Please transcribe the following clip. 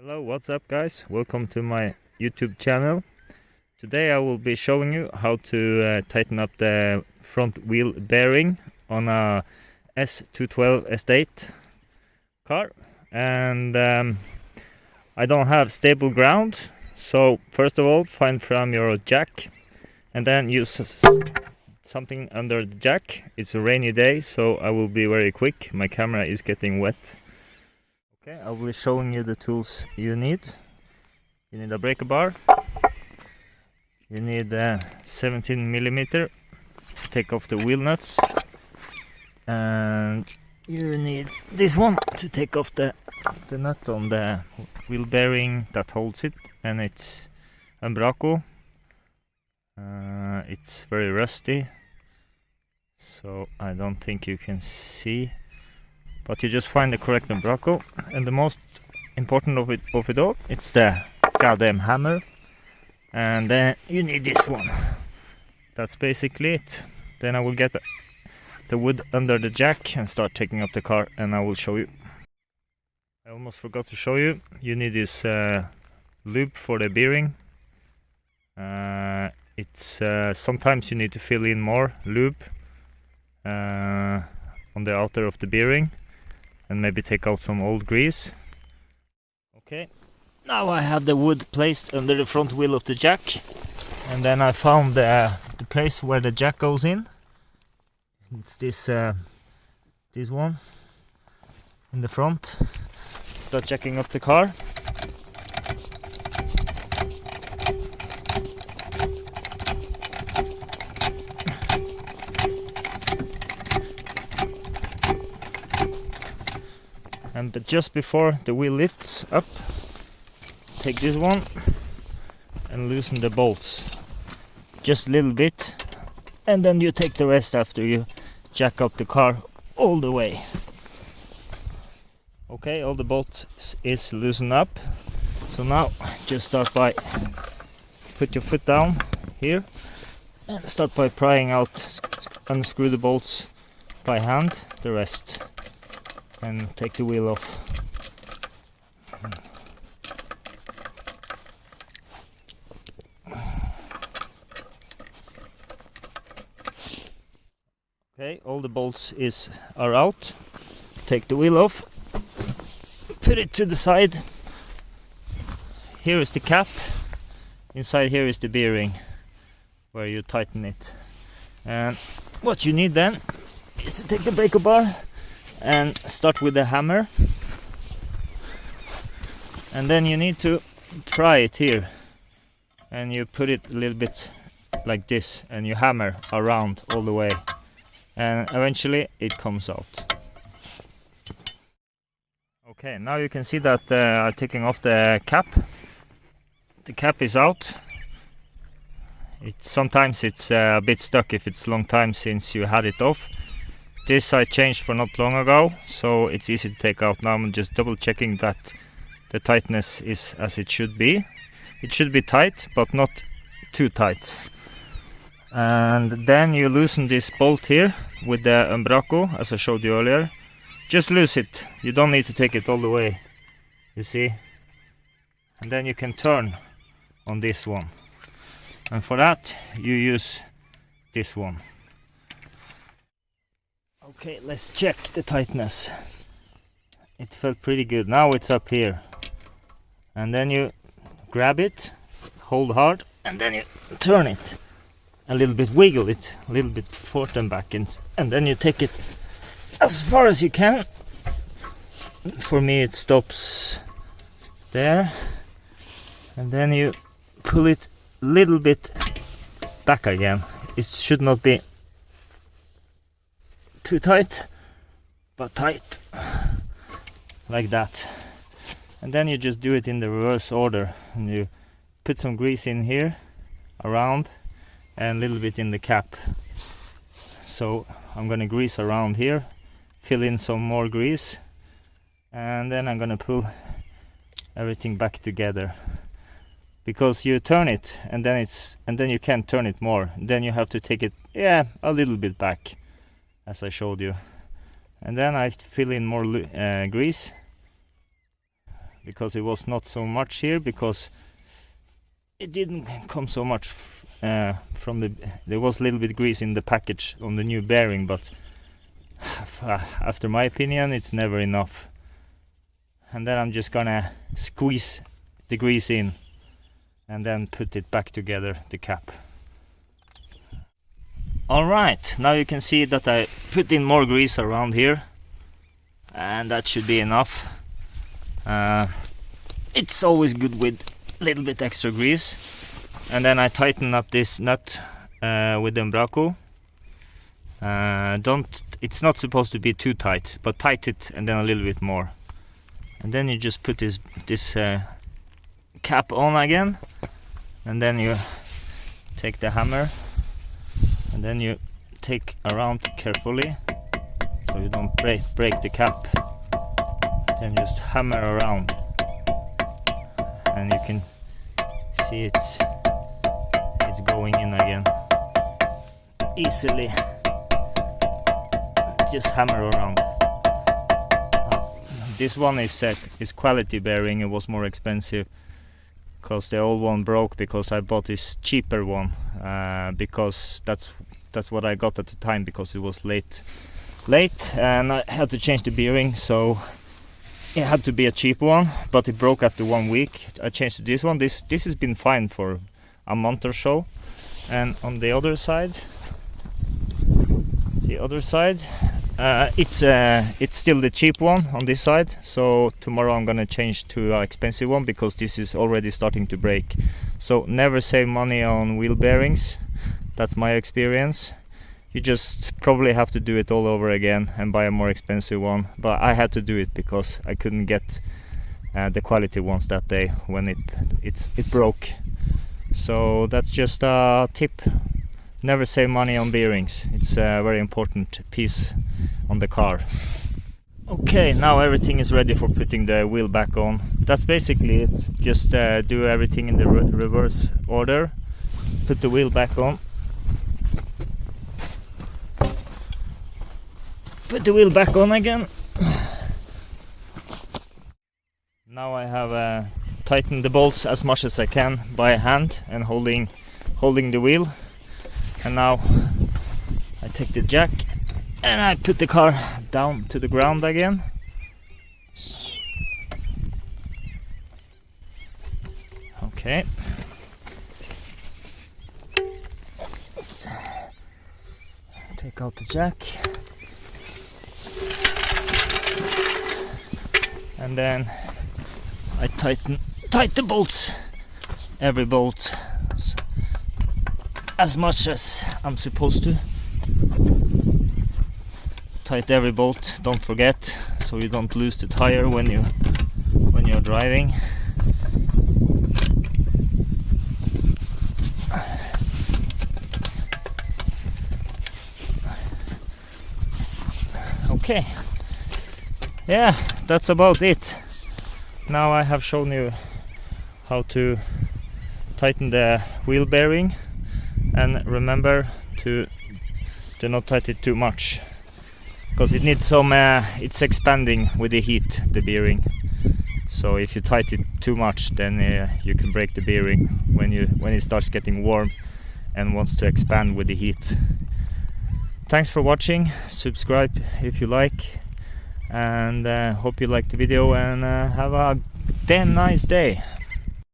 Hello, what's up guys? Welcome to my YouTube channel. Today I will be showing you how to tighten up the front wheel bearing on a S212 Estate car. And I don't have stable ground, so first of all find from your jack and then use something under the jack. It's a rainy day, so I will be very quick. My camera is getting wet. Okay, I will be showing you the tools you need. You need a breaker bar. You need a 17mm to take off the wheel nuts. And you need this one to take off the nut on the wheel bearing that holds it. And it's Umbraco. It's very rusty, so I don't think you can see. But you just find the correct Umbraco, and the most important of it all, it's the goddamn hammer. And then you need this one. That's basically it. Then I will get the wood under the jack and start taking up the car, and I will show you. I almost forgot to show you. You need this lube for the bearing. It's sometimes you need to fill in more lube on the outer of the bearing, and maybe take out some old grease. Okay, now I have the wood placed under the front wheel of the jack, and then I found the place where the jack goes in. It's this one in the front. Start jacking up the car. But just before the wheel lifts up, take this one and loosen the bolts just a little bit, and then you take the rest after you jack up the car all the way. Okay, all the bolts is loosened up, so now just start by put your foot down here and start by prying out, unscrew the bolts by hand, the rest, and take the wheel off. Okay, all the bolts are out. Take the wheel off, put it to the side. Here is the cap. Inside here is the bearing where you tighten it. And what you need then is to take the breaker bar and start with the hammer, and then you need to pry it here, and you put it a little bit like this, and you hammer around all the way, and eventually it comes out. Okay, now you can see that I'm taking off the cap. The cap is out. Sometimes it's a bit stuck if it's a long time since you had it off. This I changed for not long ago, so it's easy to take out. Now I'm just double checking that the tightness is as it should be. It should be tight, but not too tight. And then you loosen this bolt here with the Umbraco, as I showed you earlier. Just loose it. You don't need to take it all the way, you see. And then you can turn on this one. And for that, you use this one. Okay, let's check the tightness. It felt pretty good. Now it's up here. And then you grab it, hold hard, and then you turn it a little bit, wiggle it a little bit forth and back, and then you take it as far as you can. For me it stops there, and then you pull it a little bit back again. It should not be too tight, but tight, like that. And then you just do it in the reverse order, and you put some grease in here around and a little bit in the cap. So I'm gonna grease around here, fill in some more grease, and then I'm gonna pull everything back together, because you turn it and then you can't turn it more. Then you have to take it a little bit back, as I showed you, and then I fill in more grease because it was not so much here, because it didn't come so much from the, there was a little bit grease in the package on the new bearing, but after my opinion it's never enough. And then I'm just gonna squeeze the grease in and then put it back together, the cap. Alright, now you can see that I put in more grease around here, and that should be enough. It's always good with a little bit extra grease. And then I tighten up this nut with the umbraco. It's not supposed to be too tight, but tight it and then a little bit more. And then you just put this cap on again, and then you take the hammer and then you take around carefully so you don't break the cap. Then just hammer around, and you can see it's going in again easily. Just hammer around. This one is quality bearing. It was more expensive because the old one broke, because I bought this cheaper one, because that's what I got at the time, because it was late and I had to change the bearing, so it had to be a cheap one, but it broke after 1 week. I changed to this one. This has been fine for a month or so. And on the other side, it's still the cheap one on this side. So tomorrow I'm gonna change to an expensive one, because this is already starting to break. So never save money on wheel bearings. That's my experience. You just probably have to do it all over again and buy a more expensive one. But I had to do it because I couldn't get the quality ones that day when it broke. So that's just a tip. Never save money on bearings. It's a very important piece on the car. Okay, now everything is ready for putting the wheel back on. That's basically it. Just do everything in the reverse order. Put the wheel back on. Put the wheel back on again. Now I have tightened the bolts as much as I can by hand and holding the wheel. And now I take the jack and I put the car down to the ground again. Okay. Take out the jack. And then I tighten the bolts, every bolt, as much as I'm supposed to. Tighten every bolt, don't forget, so you don't lose the tire when you're driving. Okay. Yeah, that's about it. Now I have shown you how to tighten the wheel bearing, and remember to do not tighten it too much, because it needs some it's expanding with the heat, the bearing. So if you tighten it too much, then you can break the bearing when it starts getting warm and wants to expand with the heat. Thanks for watching. Subscribe if you like, and hope you liked the video, and have a damn nice day.